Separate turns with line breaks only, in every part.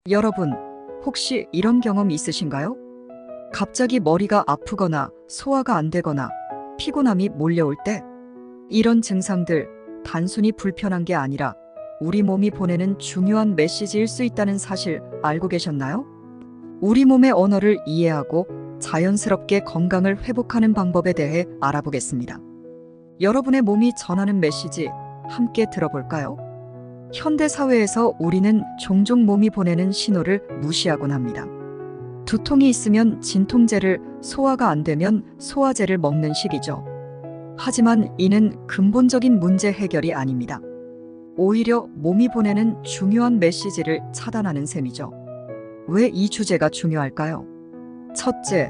여러분, 혹시 이런 경험 있으신가요? 갑자기 머리가 아프거나 소화가 안 되거나 피곤함이 몰려올 때, 이런 증상들 단순히 불편한 게 아니라 우리 몸이 보내는 중요한 메시지일 수 있다는 사실 알고 계셨나요? 우리 몸의 언어를 이해하고 자연스럽게 건강을 회복하는 방법에 대해 알아보겠습니다. 여러분의 몸이 전하는 메시지 함께 들어볼까요? 현대 사회에서 우리는 종종 몸이 보내는 신호를 무시하곤 합니다. 두통이 있으면 진통제를, 소화가 안 되면 소화제를 먹는 식이죠. 하지만 이는 근본적인 문제 해결이 아닙니다. 오히려 몸이 보내는 중요한 메시지를 차단하는 셈이죠. 왜 이 주제가 중요할까요? 첫째,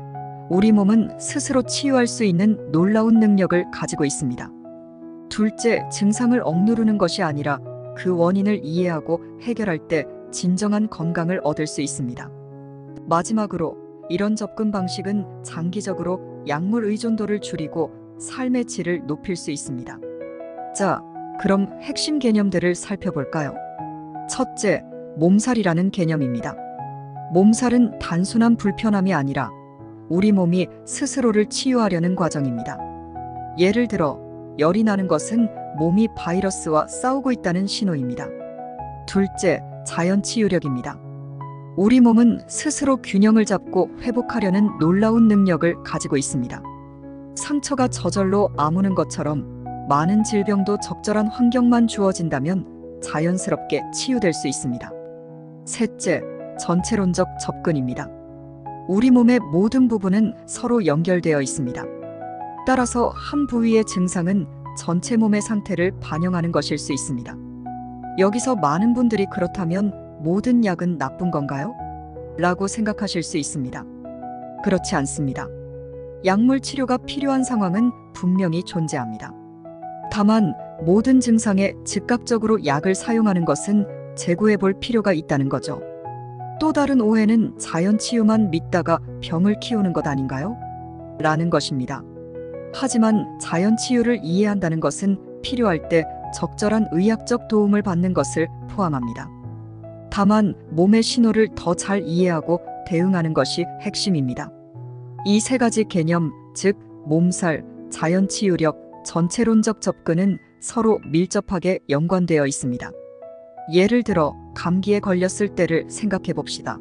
우리 몸은 스스로 치유할 수 있는 놀라운 능력을 가지고 있습니다. 둘째, 증상을 억누르는 것이 아니라 그 원인을 이해하고 해결할 때 진정한 건강을 얻을 수 있습니다. 마지막으로, 이런 접근 방식은 장기적으로 약물 의존도를 줄이고 삶의 질을 높일 수 있습니다. 자, 그럼 핵심 개념들을 살펴볼까요? 첫째, 몸살이라는 개념입니다. 몸살은 단순한 불편함이 아니라 우리 몸이 스스로를 치유하려는 과정입니다. 예를 들어, 열이 나는 것은 몸이 바이러스와 싸우고 있다는 신호입니다. 둘째, 자연 치유력입니다. 우리 몸은 스스로 균형을 잡고 회복하려는 놀라운 능력을 가지고 있습니다. 상처가 저절로 아무는 것처럼 많은 질병도 적절한 환경만 주어진다면 자연스럽게 치유될 수 있습니다. 셋째, 전체론적 접근입니다. 우리 몸의 모든 부분은 서로 연결되어 있습니다. 따라서 한 부위의 증상은 전체 몸의 상태를 반영하는 것일 수 있습니다. 여기서 많은 분들이 그렇다면 모든 약은 나쁜 건가요? 라고 생각하실 수 있습니다. 그렇지 않습니다. 약물 치료가 필요한 상황은 분명히 존재합니다. 다만 모든 증상에 즉각적으로 약을 사용하는 것은 재고해 볼 필요가 있다는 거죠. 또 다른 오해는 자연 치유만 믿다가 병을 키우는 것 아닌가요? 라는 것입니다. 하지만 자연 치유를 이해한다는 것은 필요할 때 적절한 의학적 도움을 받는 것을 포함합니다. 다만 몸의 신호를 더 잘 이해하고 대응하는 것이 핵심입니다. 이 세 가지 개념, 즉 몸살, 자연 치유력, 전체론적 접근은 서로 밀접하게 연관되어 있습니다. 예를 들어 감기에 걸렸을 때를 생각해 봅시다.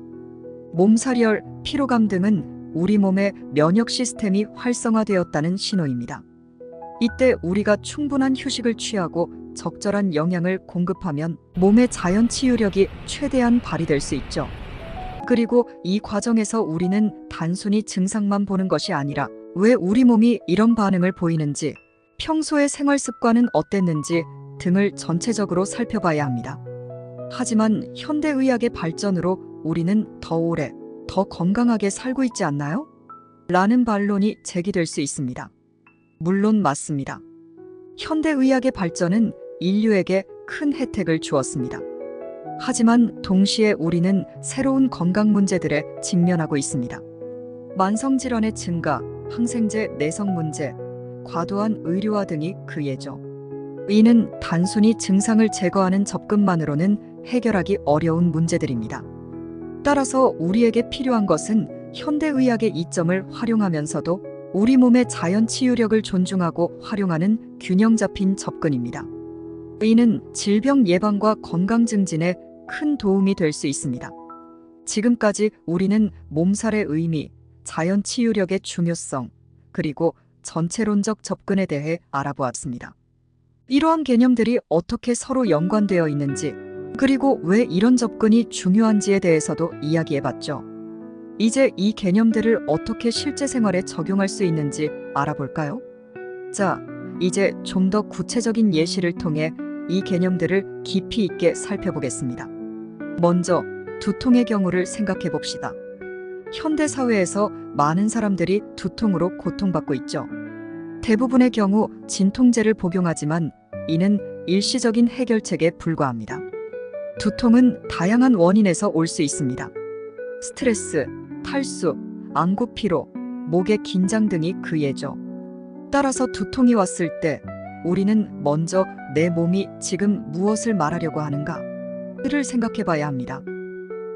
몸살열, 피로감 등은 우리 몸의 면역 시스템이 활성화되었다는 신호입니다. 이때 우리가 충분한 휴식을 취하고 적절한 영양을 공급하면 몸의 자연 치유력이 최대한 발휘될 수 있죠. 그리고 이 과정에서 우리는 단순히 증상만 보는 것이 아니라 왜 우리 몸이 이런 반응을 보이는지, 평소의 생활 습관은 어땠는지 등을 전체적으로 살펴봐야 합니다. 하지만 현대의학의 발전으로 우리는 더 오래, 더 건강하게 살고 있지 않나요? 라는 반론이 제기될 수 있습니다. 물론 맞습니다. 현대의학의 발전은 인류에게 큰 혜택을 주었습니다. 하지만 동시에 우리는 새로운 건강 문제들에 직면하고 있습니다. 만성질환의 증가, 항생제 내성 문제, 과도한 의료화 등이 그 예죠. 이는 단순히 증상을 제거하는 접근만으로는 해결하기 어려운 문제들입니다. 따라서 우리에게 필요한 것은 현대의학의 이점을 활용하면서도 우리 몸의 자연 치유력을 존중하고 활용하는 균형 잡힌 접근입니다. 이는 질병 예방과 건강 증진에 큰 도움이 될 수 있습니다. 지금까지 우리는 몸살의 의미, 자연 치유력의 중요성, 그리고 전체론적 접근에 대해 알아보았습니다. 이러한 개념들이 어떻게 서로 연관되어 있는지, 그리고 왜 이런 접근이 중요한지에 대해서도 이야기해봤죠. 이제 이 개념들을 어떻게 실제 생활에 적용할 수 있는지 알아볼까요? 자, 이제 좀 더 구체적인 예시를 통해 이 개념들을 깊이 있게 살펴보겠습니다. 먼저 두통의 경우를 생각해 봅시다. 현대 사회에서 많은 사람들이 두통으로 고통받고 있죠. 대부분의 경우 진통제를 복용하지만 이는 일시적인 해결책에 불과합니다. 두통은 다양한 원인에서 올 수 있습니다. 스트레스, 탈수, 안구 피로, 목의 긴장 등이 그 예죠. 따라서 두통이 왔을 때 우리는 먼저 내 몸이 지금 무엇을 말하려고 하는가? 를 생각해 봐야 합니다.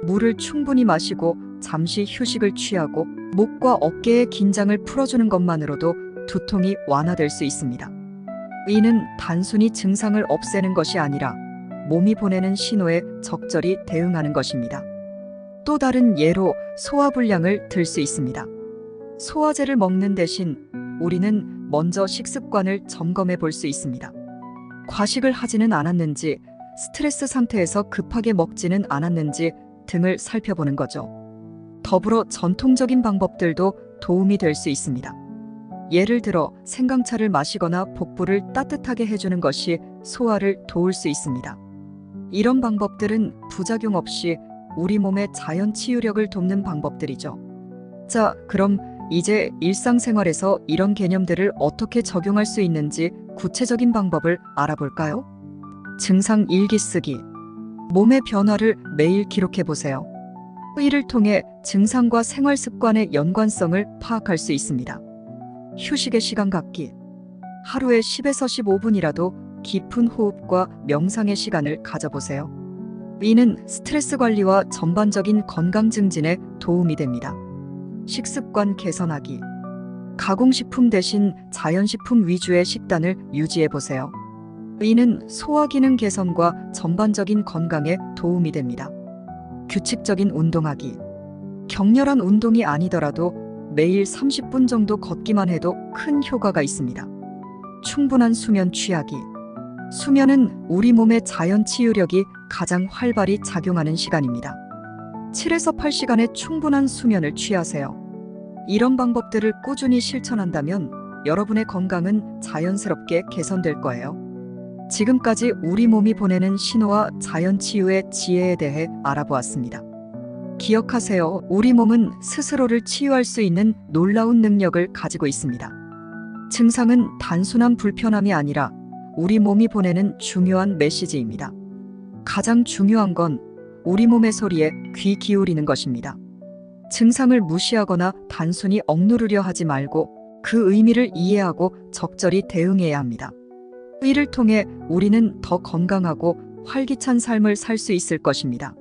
물을 충분히 마시고 잠시 휴식을 취하고 목과 어깨의 긴장을 풀어주는 것만으로도 두통이 완화될 수 있습니다. 이는 단순히 증상을 없애는 것이 아니라 몸이 보내는 신호에 적절히 대응하는 것입니다. 또 다른 예로 소화불량을 들 수 있습니다. 소화제를 먹는 대신 우리는 먼저 식습관을 점검해 볼 수 있습니다. 과식을 하지는 않았는지, 스트레스 상태에서 급하게 먹지는 않았는지 등을 살펴보는 거죠. 더불어 전통적인 방법들도 도움이 될 수 있습니다. 예를 들어 생강차를 마시거나 복부를 따뜻하게 해주는 것이 소화를 도울 수 있습니다. 이런 방법들은 부작용 없이 우리 몸의 자연 치유력을 돕는 방법들이죠. 자, 그럼 이제 일상생활에서 이런 개념들을 어떻게 적용할 수 있는지 구체적인 방법을 알아볼까요? 증상 일기 쓰기. 몸의 변화를 매일 기록해 보세요. 이를 통해 증상과 생활 습관의 연관성을 파악할 수 있습니다. 휴식의 시간 갖기. 하루에 10에서 15분이라도 깊은 호흡과 명상의 시간을 가져보세요. 이는 스트레스 관리와 전반적인 건강 증진에 도움이 됩니다. 식습관 개선하기. 가공식품 대신 자연식품 위주의 식단을 유지해 보세요. 이는 소화 기능 개선과 전반적인 건강에 도움이 됩니다. 규칙적인 운동하기. 격렬한 운동이 아니더라도 매일 30분 정도 걷기만 해도 큰 효과가 있습니다. 충분한 수면 취하기. 수면은 우리 몸의 자연 치유력이 가장 활발히 작용하는 시간입니다. 7에서 8시간의 충분한 수면을 취하세요. 이런 방법들을 꾸준히 실천한다면 여러분의 건강은 자연스럽게 개선될 거예요. 지금까지 우리 몸이 보내는 신호와 자연 치유의 지혜에 대해 알아보았습니다. 기억하세요. 우리 몸은 스스로를 치유할 수 있는 놀라운 능력을 가지고 있습니다. 증상은 단순한 불편함이 아니라 우리 몸이 보내는 중요한 메시지입니다. 가장 중요한 건 우리 몸의 소리에 귀 기울이는 것입니다. 증상을 무시하거나 단순히 억누르려 하지 말고 그 의미를 이해하고 적절히 대응해야 합니다. 이를 통해 우리는 더 건강하고 활기찬 삶을 살 수 있을 것입니다.